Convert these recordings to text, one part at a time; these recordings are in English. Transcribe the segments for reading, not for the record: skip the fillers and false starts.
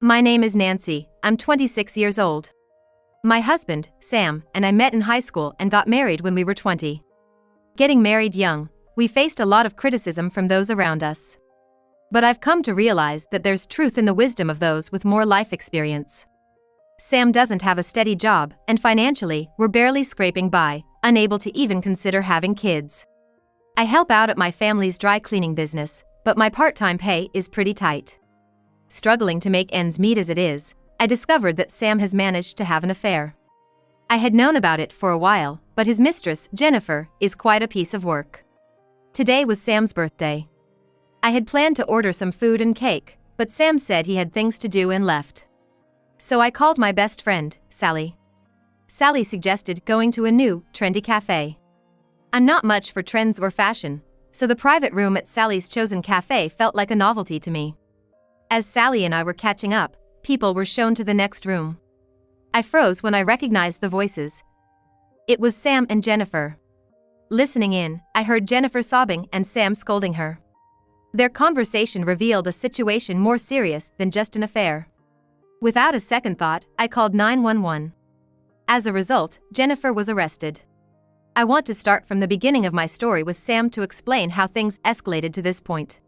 My name is Nancy, I'm 26 years old. My husband, Sam, and I met in high school and got married when we were 20. Getting married young, we faced a lot of criticism from those around us. But I've come to realize that there's truth in the wisdom of those with more life experience. Sam doesn't have a steady job, and financially, we're barely scraping by, unable to even consider having kids. I help out at my family's dry cleaning business, but my part-time pay is pretty tight. Struggling to make ends meet as it is, I discovered that Sam has managed to have an affair. I had known about it for a while, but his mistress, Jennifer, is quite a piece of work. Today was Sam's birthday. I had planned to order some food and cake, but Sam said he had things to do and left. So I called my best friend, Sally. Sally suggested going to a new, trendy cafe. I'm not much for trends or fashion, so the private room at Sally's chosen cafe felt like a novelty to me. As Sally and I were catching up, people were shown to the next room. I froze when I recognized the voices. It was Sam and Jennifer. Listening in, I heard Jennifer sobbing and Sam scolding her. Their conversation revealed a situation more serious than just an affair. Without a second thought, I called 911. As a result, Jennifer was arrested. I want to start from the beginning of my story with Sam to explain how things escalated to this point.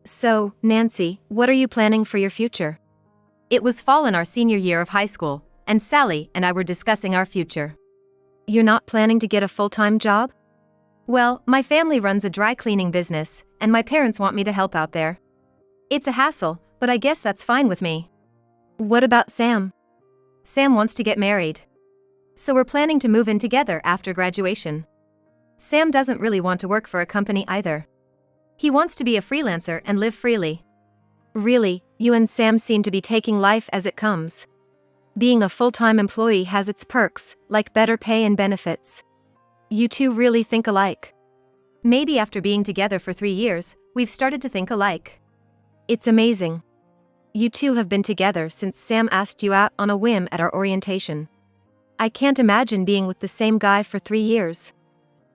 So, Nancy, what are you planning for your future? It was fall in our senior year of high school, and Sally and I were discussing our future. You're not planning to get a full-time job? Well, my family runs a dry cleaning business, and my parents want me to help out there. It's a hassle, but I guess that's fine with me. What about Sam? Sam wants to get married. So we're planning to move in together after graduation. Sam doesn't really want to work for a company either. He wants to be a freelancer and live freely. Really, you and Sam seem to be taking life as it comes. Being a full-time employee has its perks, like better pay and benefits. You two really think alike. Maybe after being together for 3 years, we've started to think alike. It's amazing. You two have been together since Sam asked you out on a whim at our orientation. I can't imagine being with the same guy for 3 years.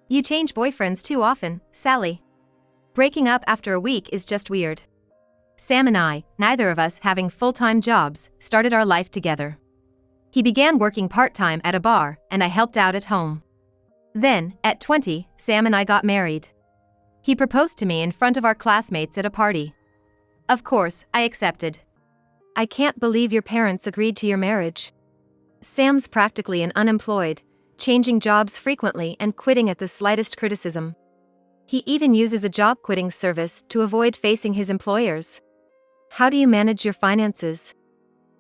You change boyfriends too often, Sally. Breaking up after a week is just weird. Sam and I, neither of us having full-time jobs, started our life together. He began working part-time at a bar, and I helped out at home. Then, at 20, Sam and I got married. He proposed to me in front of our classmates at a party. Of course, I accepted. I can't believe your parents agreed to your marriage. Sam's practically an unemployed, changing jobs frequently and quitting at the slightest criticism. He even uses a job quitting service to avoid facing his employers. How do you manage your finances?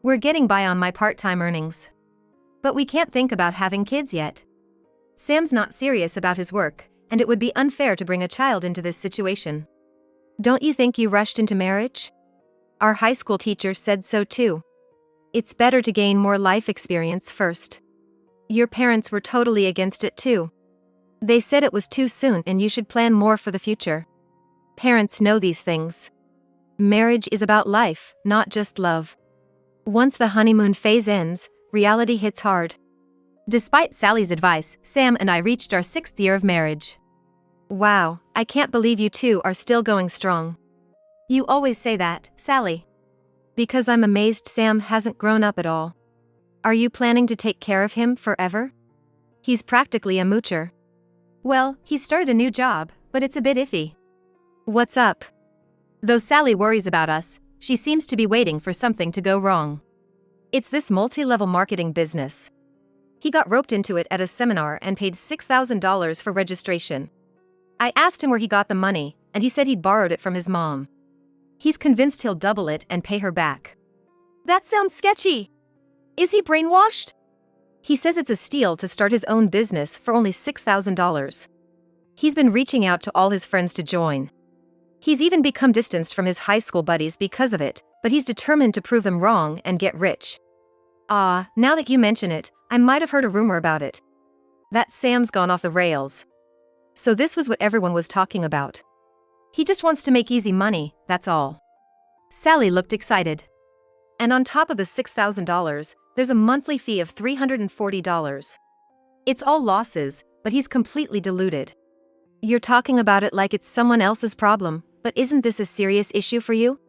We're getting by on my part-time earnings. But we can't think about having kids yet. Sam's not serious about his work, and it would be unfair to bring a child into this situation. Don't you think you rushed into marriage? Our high school teacher said so too. It's better to gain more life experience first. Your parents were totally against it too. They said it was too soon and you should plan more for the future. Parents know these things. Marriage is about life, not just love. Once the honeymoon phase ends, reality hits hard. Despite Sally's advice, Sam and I reached our 6th year of marriage. Wow, I can't believe you two are still going strong. You always say that, Sally. Because I'm amazed Sam hasn't grown up at all. Are you planning to take care of him forever? He's practically a moocher. Well, he started a new job, but it's a bit iffy. What's up? Though Sally worries about us, she seems to be waiting for something to go wrong. It's this multi-level marketing business. He got roped into it at a seminar and paid $6,000 for registration. I asked him where he got the money, and he said he'd borrowed it from his mom. He's convinced he'll double it and pay her back. That sounds sketchy. Is he brainwashed? He says it's a steal to start his own business for only $6,000. He's been reaching out to all his friends to join. He's even become distanced from his high school buddies because of it, but he's determined to prove them wrong and get rich. Now that you mention it, I might have heard a rumor about it. That Sam's gone off the rails. So this was what everyone was talking about. He just wants to make easy money, that's all. Sally looked excited. And on top of the $6,000, there's a monthly fee of $340. It's all losses, but he's completely deluded. You're talking about it like it's someone else's problem, but isn't this a serious issue for you?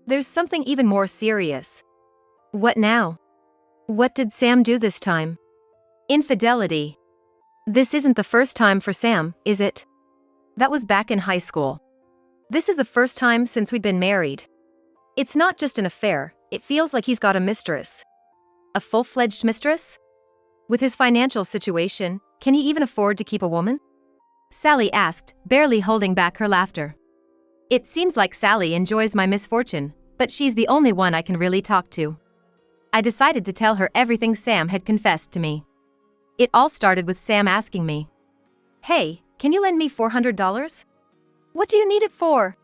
There's something even more serious. What now? What did Sam do this time? Infidelity. This isn't the first time for Sam, is it? That was back in high school. This is the first time since we'd been married. It's not just an affair, it feels like he's got a mistress. A full-fledged mistress? With his financial situation, can he even afford to keep a woman? Sally asked, barely holding back her laughter. It seems like Sally enjoys my misfortune, but she's the only one I can really talk to. I decided to tell her everything Sam had confessed to me. It all started with Sam asking me, "Hey, can you lend me $400? What do you need it for?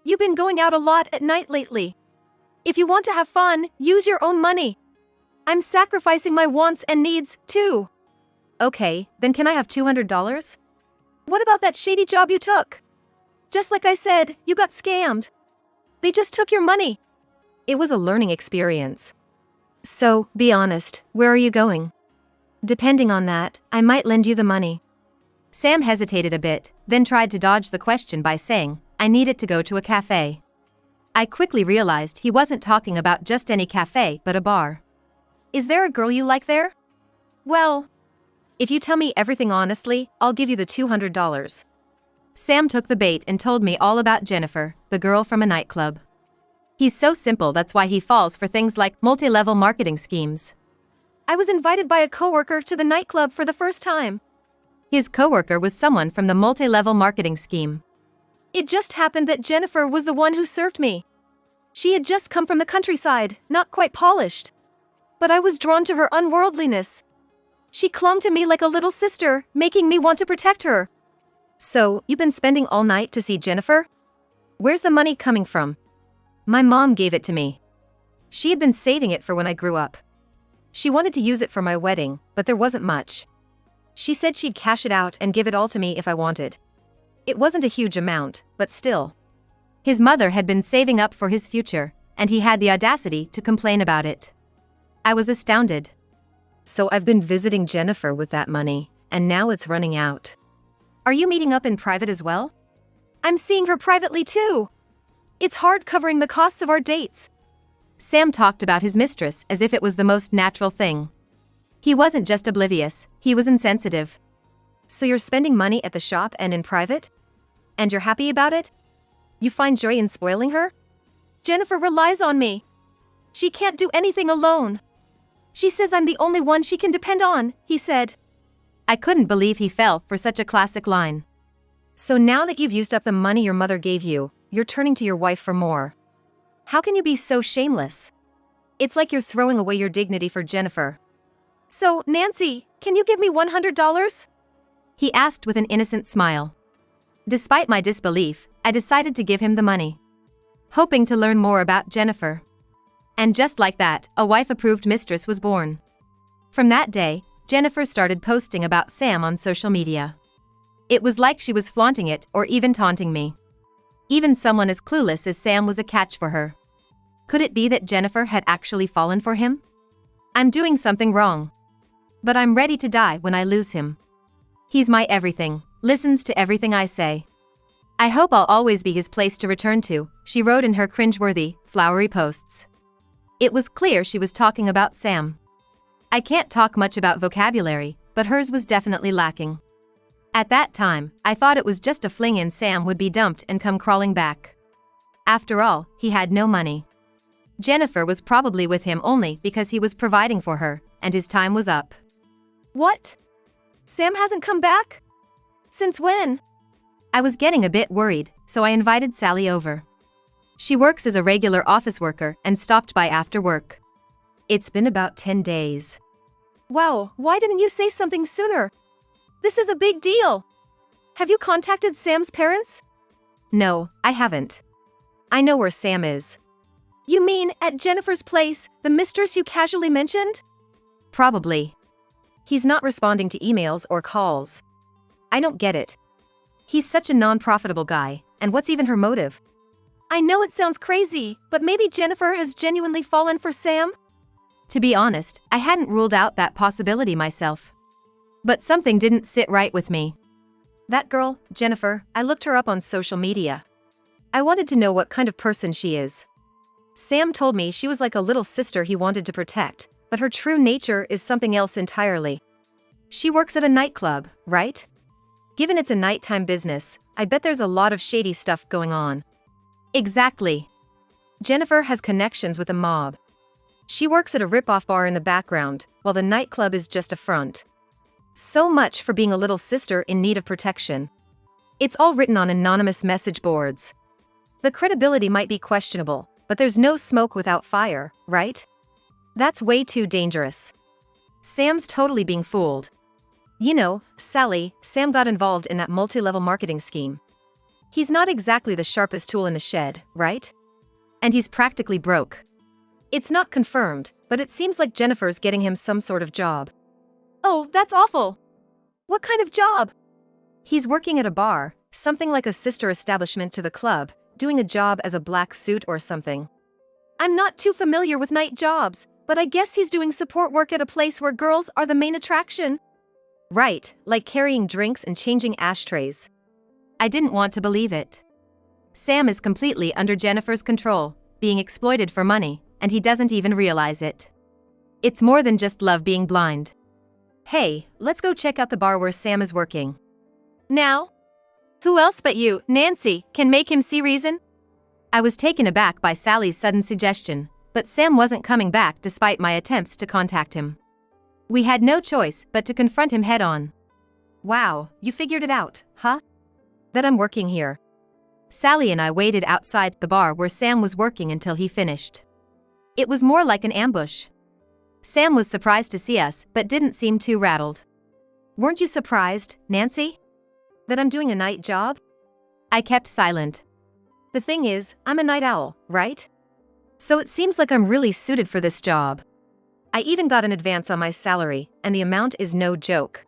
You've been going out a lot at night lately. If you want to have fun, use your own money. I'm sacrificing my wants and needs, too." Okay, then can I have $200? What about that shady job you took? Just like I said, you got scammed. They just took your money. It was a learning experience. So, be honest, where are you going? Depending on that, I might lend you the money. Sam hesitated a bit, then tried to dodge the question by saying, I needed to go to a cafe. I quickly realized he wasn't talking about just any cafe but a bar. Is there a girl you like there? Well, if you tell me everything honestly, I'll give you the $200. Sam took the bait and told me all about Jennifer, the girl from a nightclub. He's so simple, that's why he falls for things like multi-level marketing schemes. I was invited by a coworker to the nightclub for the first time. His coworker was someone from the multi-level marketing scheme. It just happened that Jennifer was the one who served me. She had just come from the countryside, not quite polished. But I was drawn to her unworldliness. She clung to me like a little sister, making me want to protect her. So, you've been spending all night to see Jennifer? Where's the money coming from? My mom gave it to me. She had been saving it for when I grew up. She wanted to use it for my wedding, but there wasn't much. She said she'd cash it out and give it all to me if I wanted. It wasn't a huge amount, but still. His mother had been saving up for his future, and he had the audacity to complain about it. I was astounded. So I've been visiting Jennifer with that money, and now it's running out. Are you meeting up in private as well? I'm seeing her privately too. It's hard covering the costs of our dates. Sam talked about his mistress as if it was the most natural thing. He wasn't just oblivious, he was insensitive. So you're spending money at the shop and in private? And you're happy about it? You find joy in spoiling her? Jennifer relies on me. She can't do anything alone. She says I'm the only one she can depend on, he said. I couldn't believe he fell for such a classic line. So now that you've used up the money your mother gave you, you're turning to your wife for more. How can you be so shameless? It's like you're throwing away your dignity for Jennifer. So, Nancy, can you give me $100? He asked with an innocent smile. Despite my disbelief, I decided to give him the money, hoping to learn more about Jennifer. And just like that, a wife-approved mistress was born. From that day, Jennifer started posting about Sam on social media. It was like she was flaunting it or even taunting me. Even someone as clueless as Sam was a catch for her. Could it be that Jennifer had actually fallen for him? I'm doing something wrong. But I'm ready to die when I lose him. He's my everything, listens to everything I say. I hope I'll always be his place to return to, she wrote in her cringeworthy, flowery posts. It was clear she was talking about Sam. I can't talk much about vocabulary, but hers was definitely lacking. At that time, I thought it was just a fling and Sam would be dumped and come crawling back. After all, he had no money. Jennifer was probably with him only because he was providing for her, and his time was up. What? Sam hasn't come back? Since when? I was getting a bit worried, so I invited Sally over. She works as a regular office worker and stopped by after work. It's been about 10 days. Wow, why didn't you say something sooner? This is a big deal. Have you contacted Sam's parents? No, I haven't. I know where Sam is. You mean at Jennifer's place, the mistress you casually mentioned? Probably. He's not responding to emails or calls. I don't get it. He's such a non-profitable guy, and what's even her motive? I know it sounds crazy, but maybe Jennifer has genuinely fallen for Sam? To be honest, I hadn't ruled out that possibility myself. But something didn't sit right with me. That girl, Jennifer, I looked her up on social media. I wanted to know what kind of person she is. Sam told me she was like a little sister he wanted to protect, but her true nature is something else entirely. She works at a nightclub, right? Given it's a nighttime business, I bet there's a lot of shady stuff going on. Exactly. Jennifer has connections with the mob. She works at a rip-off bar in the background, while the nightclub is just a front. So much for being a little sister in need of protection. It's all written on anonymous message boards. The credibility might be questionable, but there's no smoke without fire, right? That's way too dangerous. Sam's totally being fooled. You know, Sally, Sam got involved in that multi-level marketing scheme. He's not exactly the sharpest tool in the shed, right? And he's practically broke. It's not confirmed, but it seems like Jennifer's getting him some sort of job. Oh, that's awful. What kind of job? He's working at a bar, something like a sister establishment to the club, doing a job as a black suit or something. I'm not too familiar with night jobs, but I guess he's doing support work at a place where girls are the main attraction. Right, like carrying drinks and changing ashtrays. I didn't want to believe it. Sam is completely under Jennifer's control, being exploited for money, and he doesn't even realize it. It's more than just love being blind. Hey, let's go check out the bar where Sam is working. Now? Who else but you, Nancy, can make him see reason? I was taken aback by Sally's sudden suggestion, but Sam wasn't coming back despite my attempts to contact him. We had no choice but to confront him head-on. Wow, you figured it out, huh? That I'm working here. Sally and I waited outside the bar where Sam was working until he finished. It was more like an ambush. Sam was surprised to see us, but didn't seem too rattled. Weren't you surprised, Nancy? That I'm doing a night job? I kept silent. The thing is, I'm a night owl, right? So it seems like I'm really suited for this job. I even got an advance on my salary, and the amount is no joke.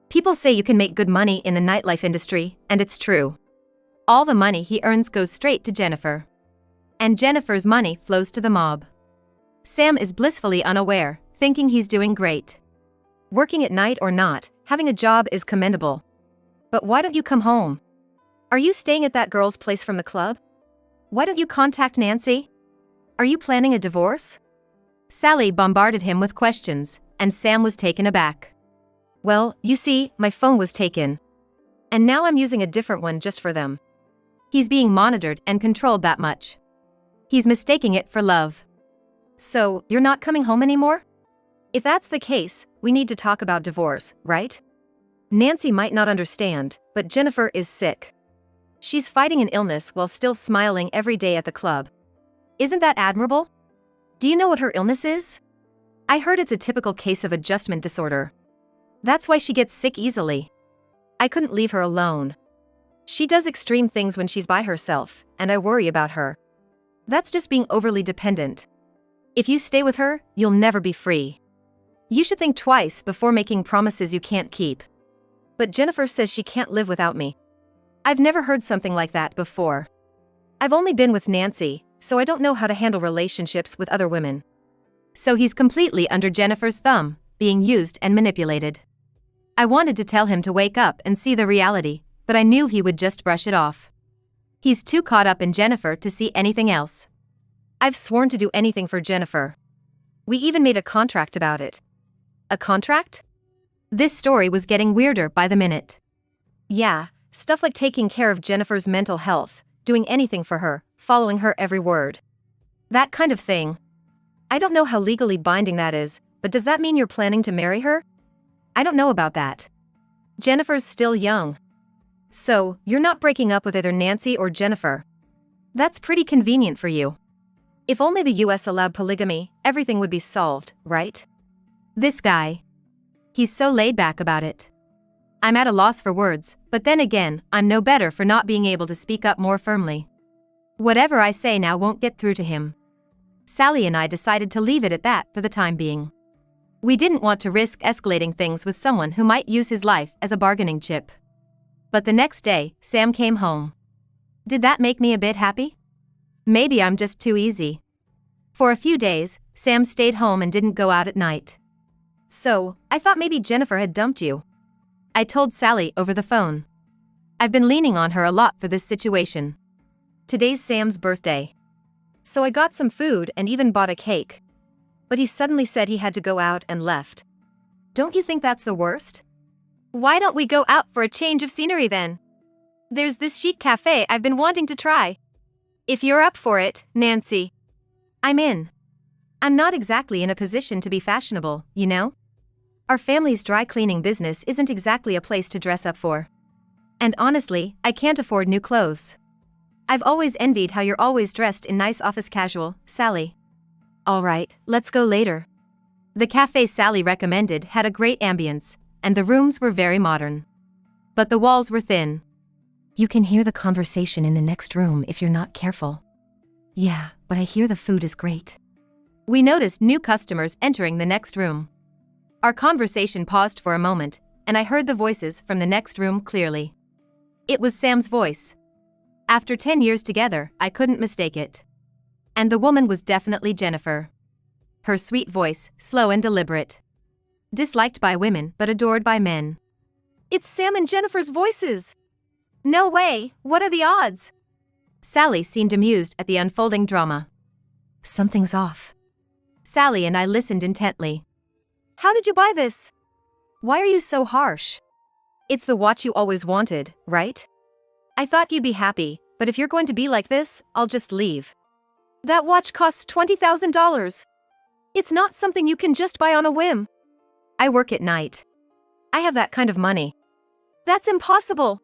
People say you can make good money in the nightlife industry, and it's true. All the money he earns goes straight to Jennifer. And Jennifer's money flows to the mob. Sam is blissfully unaware, thinking he's doing great. Working at night or not, having a job is commendable. But why don't you come home? Are you staying at that girl's place from the club? Why don't you contact Nancy? Are you planning a divorce? Sally bombarded him with questions, and Sam was taken aback. Well, you see, my phone was taken. And now I'm using a different one just for them. He's being monitored and controlled that much. He's mistaking it for love. So, you're not coming home anymore? If that's the case, we need to talk about divorce, right? Nancy might not understand, but Jennifer is sick. She's fighting an illness while still smiling every day at the club. Isn't that admirable? Do you know what her illness is? I heard it's a typical case of adjustment disorder. That's why she gets sick easily. I couldn't leave her alone. She does extreme things when she's by herself, and I worry about her. That's just being overly dependent. If you stay with her, you'll never be free. You should think twice before making promises you can't keep. But Jennifer says she can't live without me. I've never heard something like that before. I've only been with Nancy, so I don't know how to handle relationships with other women. So he's completely under Jennifer's thumb, being used and manipulated. I wanted to tell him to wake up and see the reality, but I knew he would just brush it off. He's too caught up in Jennifer to see anything else. I've sworn to do anything for Jennifer. We even made a contract about it. A contract? This story was getting weirder by the minute. Yeah, stuff like taking care of Jennifer's mental health, doing anything for her, following her every word. That kind of thing. I don't know how legally binding that is, but does that mean you're planning to marry her? I don't know about that. Jennifer's still young. So, you're not breaking up with either Nancy or Jennifer. That's pretty convenient for you. If only the US allowed polygamy, everything would be solved, right? This guy. He's so laid back about it. I'm at a loss for words, but then again, I'm no better for not being able to speak up more firmly. Whatever I say now won't get through to him. Sally and I decided to leave it at that for the time being. We didn't want to risk escalating things with someone who might use his life as a bargaining chip. But the next day, Sam came home. Did that make me a bit happy? Maybe I'm just too easy. For a few days, Sam stayed home and didn't go out at night. So, I thought maybe Jennifer had dumped you. I told Sally over the phone. I've been leaning on her a lot for this situation. Today's Sam's birthday. So I got some food and even bought a cake. But he suddenly said he had to go out and left. Don't you think that's the worst? Why don't we go out for a change of scenery then? There's this chic cafe I've been wanting to try. If you're up for it, Nancy. I'm in. I'm not exactly in a position to be fashionable, you know? Our family's dry cleaning business isn't exactly a place to dress up for. And honestly, I can't afford new clothes. I've always envied how you're always dressed in nice office casual, Sally. All right, let's go later. The cafe Sally recommended had a great ambience, and the rooms were very modern. But the walls were thin. You can hear the conversation in the next room if you're not careful. Yeah, but I hear the food is great. We noticed new customers entering the next room. Our conversation paused for a moment, and I heard the voices from the next room clearly. It was Sam's voice. After 10 years together, I couldn't mistake it. And the woman was definitely Jennifer. Her sweet voice, slow and deliberate. Disliked by women but adored by men. It's Sam and Jennifer's voices! No way, what are the odds? Sally seemed amused at the unfolding drama. Something's off. Sally and I listened intently. How did you buy this? Why are you so harsh? It's the watch you always wanted, right? I thought you'd be happy, but if you're going to be like this, I'll just leave. That watch costs $20,000. It's not something you can just buy on a whim. I work at night. I have that kind of money. That's impossible.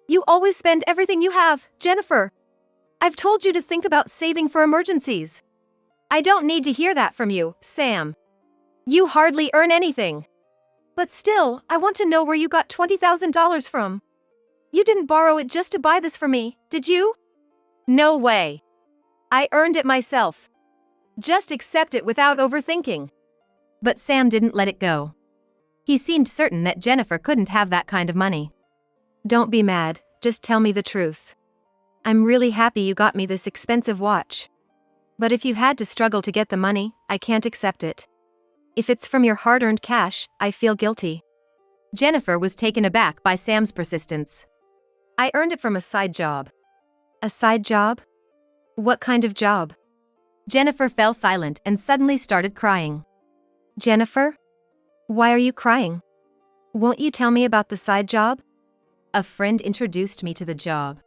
You always spend everything you have, Jennifer. I've told you to think about saving for emergencies. I don't need to hear that from you, Sam. You hardly earn anything. But still, I want to know where you got $20,000 from. You didn't borrow it just to buy this for me, did you? No way. I earned it myself. Just accept it without overthinking. But Sam didn't let it go. He seemed certain that Jennifer couldn't have that kind of money. Don't be mad, just tell me the truth. I'm really happy you got me this expensive watch. But if you had to struggle to get the money, I can't accept it. If it's from your hard-earned cash, I feel guilty. Jennifer was taken aback by Sam's persistence. I earned it from a side job. A side job? What kind of job? Jennifer fell silent and suddenly started crying. Jennifer? Why are you crying? Won't you tell me about the side job? A friend introduced me to the job.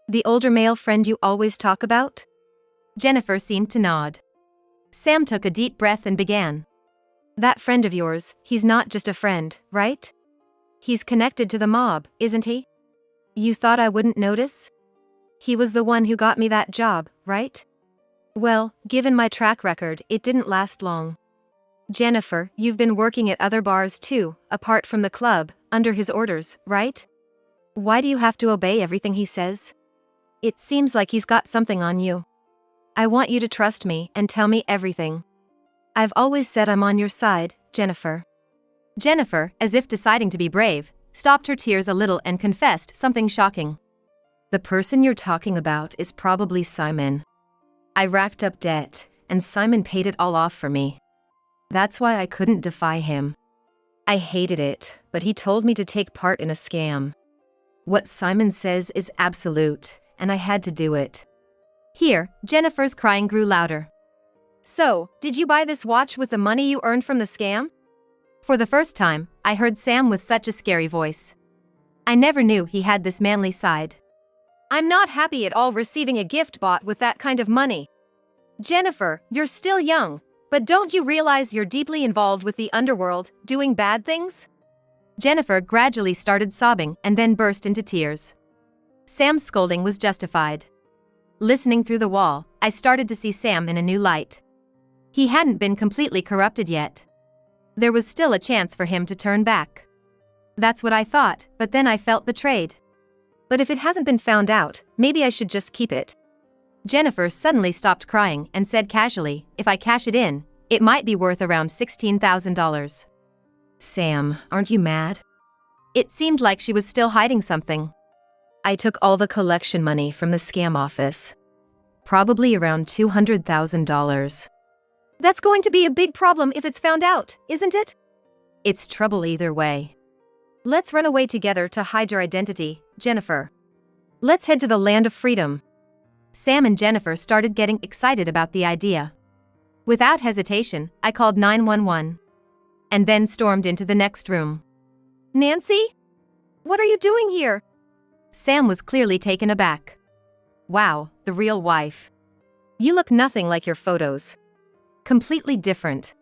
The older male friend you always talk about? Jennifer seemed to nod. Sam took a deep breath and began. That friend of yours, he's not just a friend, right? He's connected to the mob, isn't he? You thought I wouldn't notice? He was the one who got me that job, right? Well, given my track record, it didn't last long. Jennifer, you've been working at other bars too, apart from the club, under his orders, right? Why do you have to obey everything he says? It seems like he's got something on you. I want you to trust me and tell me everything. I've always said I'm on your side, Jennifer. Jennifer, as if deciding to be brave, stopped her tears a little and confessed something shocking. The person you're talking about is probably Simon. I racked up debt, and Simon paid it all off for me. That's why I couldn't defy him. I hated it, but he told me to take part in a scam. What Simon says is absolute, and I had to do it. Here, Jennifer's crying grew louder. So, did you buy this watch with the money you earned from the scam? For the first time, I heard Sam with such a scary voice. I never knew he had this manly side. I'm not happy at all receiving a gift bought with that kind of money. Jennifer, you're still young, but don't you realize you're deeply involved with the underworld, doing bad things? Jennifer gradually started sobbing and then burst into tears. Sam's scolding was justified. Listening through the wall, I started to see Sam in a new light. He hadn't been completely corrupted yet. There was still a chance for him to turn back. That's what I thought, but then I felt betrayed. But if it hasn't been found out, maybe I should just keep it. Jennifer suddenly stopped crying and said casually, if I cash it in, it might be worth around $16,000. Sam, aren't you mad? It seemed like she was still hiding something. I took all the collection money from the scam office. Probably around $200,000. That's going to be a big problem if it's found out, isn't it? It's trouble either way. Let's run away together to hide your identity, Jennifer. Let's head to the land of freedom. Sam and Jennifer started getting excited about the idea. Without hesitation, I called 911. And then stormed into the next room. Nancy? What are you doing here? Sam was clearly taken aback. Wow, the real wife. You look nothing like your photos. Completely different.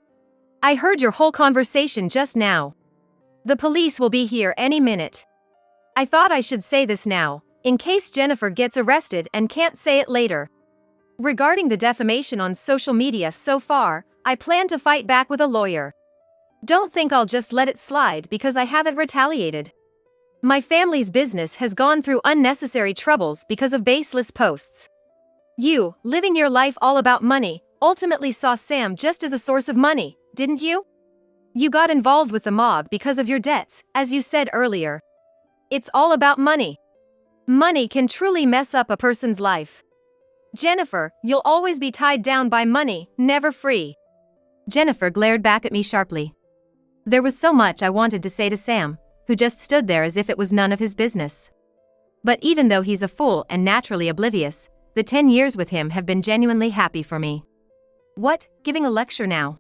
I heard your whole conversation just now. The police will be here any minute. I thought I should say this now, in case Jennifer gets arrested and can't say it later. Regarding the defamation on social media so far, I plan to fight back with a lawyer. Don't think I'll just let it slide because I haven't retaliated. My family's business has gone through unnecessary troubles because of baseless posts. You, living your life all about money, ultimately saw Sam just as a source of money, didn't you? You got involved with the mob because of your debts, as you said earlier. It's all about money. Money can truly mess up a person's life. Jennifer, you'll always be tied down by money, never free. Jennifer glared back at me sharply. There was so much I wanted to say to Sam, who just stood there as if it was none of his business. But even though he's a fool and naturally oblivious, the 10 years with him have been genuinely happy for me. What, giving a lecture now?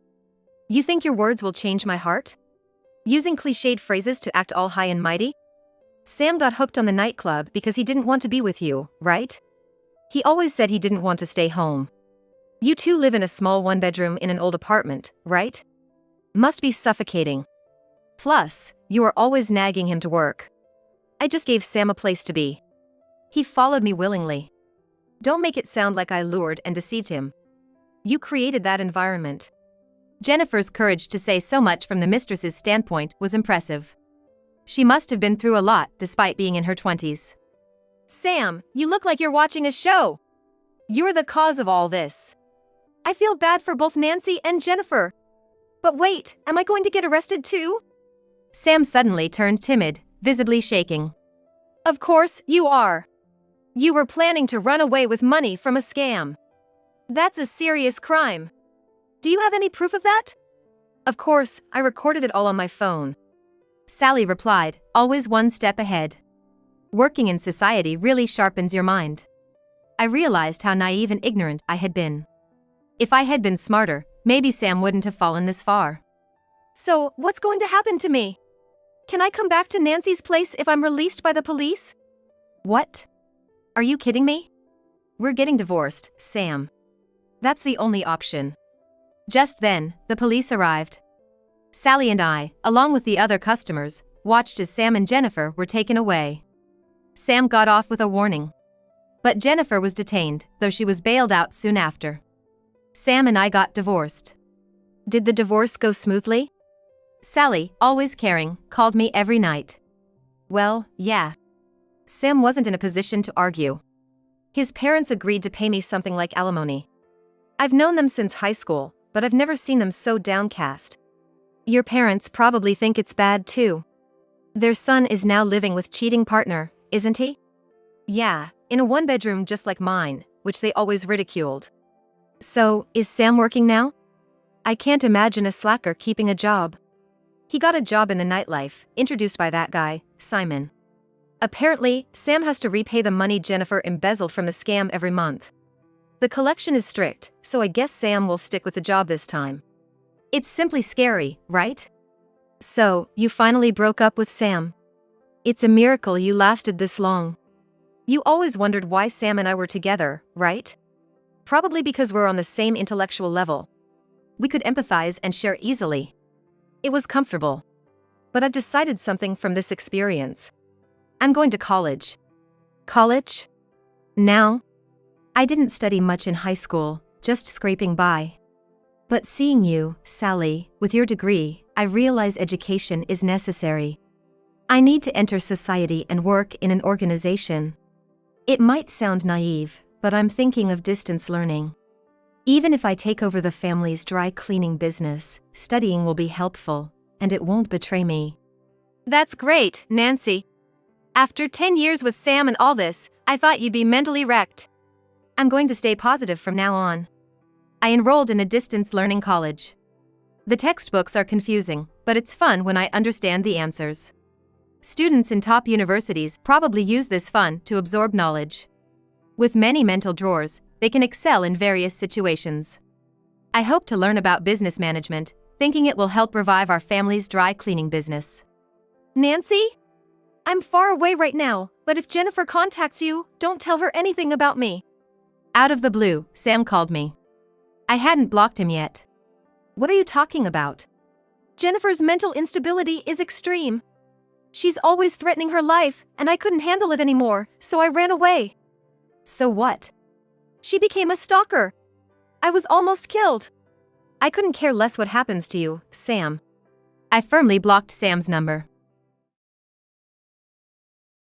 You think your words will change my heart? Using cliched phrases to act all high and mighty? Sam got hooked on the nightclub because he didn't want to be with you, right? He always said he didn't want to stay home. You two live in a small one-bedroom in an old apartment, right? Must be suffocating. Plus, you are always nagging him to work. I just gave Sam a place to be. He followed me willingly. Don't make it sound like I lured and deceived him. You created that environment. Jennifer's courage to say so much from the mistress's standpoint was impressive. She must have been through a lot despite being in her 20s. Sam, you look like you're watching a show. You're the cause of all this. I feel bad for both Nancy and Jennifer. But wait, am I going to get arrested too? Sam suddenly turned timid, visibly shaking. Of course, you are. You were planning to run away with money from a scam. That's a serious crime. Do you have any proof of that? Of course, I recorded it all on my phone. Sally replied, always one step ahead. Working in society really sharpens your mind. I realized how naive and ignorant I had been. If I had been smarter, maybe Sam wouldn't have fallen this far. So, what's going to happen to me? Can I come back to Nancy's place if I'm released by the police? What? Are you kidding me? We're getting divorced, Sam. That's the only option. Just then, the police arrived. Sally and I, along with the other customers, watched as Sam and Jennifer were taken away. Sam got off with a warning. But Jennifer was detained, though she was bailed out soon after. Sam and I got divorced. Did the divorce go smoothly? Sally, always caring, called me every night. Well, yeah. Sam wasn't in a position to argue. His parents agreed to pay me something like alimony. I've known them since high school, but I've never seen them so downcast. Your parents probably think it's bad too. Their son is now living with cheating partner, isn't he? Yeah, in a one-bedroom just like mine, which they always ridiculed. So, is Sam working now? I can't imagine a slacker keeping a job. He got a job in the nightlife, introduced by that guy, Simon. Apparently, Sam has to repay the money Jennifer embezzled from the scam every month. The collection is strict, so I guess Sam will stick with the job this time. It's simply scary, right? So, you finally broke up with Sam. It's a miracle you lasted this long. You always wondered why Sam and I were together, right? Probably because we're on the same intellectual level. We could empathize and share easily. It was comfortable. But I've decided something from this experience. I'm going to college. College? Now? I didn't study much in high school, just scraping by. But seeing you, Sally, with your degree, I realize education is necessary. I need to enter society and work in an organization. It might sound naive, but I'm thinking of distance learning. Even if I take over the family's dry cleaning business, studying will be helpful, and it won't betray me. That's great, Nancy. After 10 years with Sam and all this, I thought you'd be mentally wrecked. I'm going to stay positive from now on. I enrolled in a distance learning college. The textbooks are confusing, but it's fun when I understand the answers. Students in top universities probably use this fun to absorb knowledge. With many mental drawers, they can excel in various situations. I hope to learn about business management, thinking it will help revive our family's dry cleaning business. Nancy? I'm far away right now, but if Jennifer contacts you, don't tell her anything about me. Out of the blue, Sam called me. I hadn't blocked him yet. What are you talking about? Jennifer's mental instability is extreme. She's always threatening her life, and I couldn't handle it anymore, so I ran away. So what? She became a stalker. I was almost killed. I couldn't care less what happens to you, Sam. I firmly blocked Sam's number.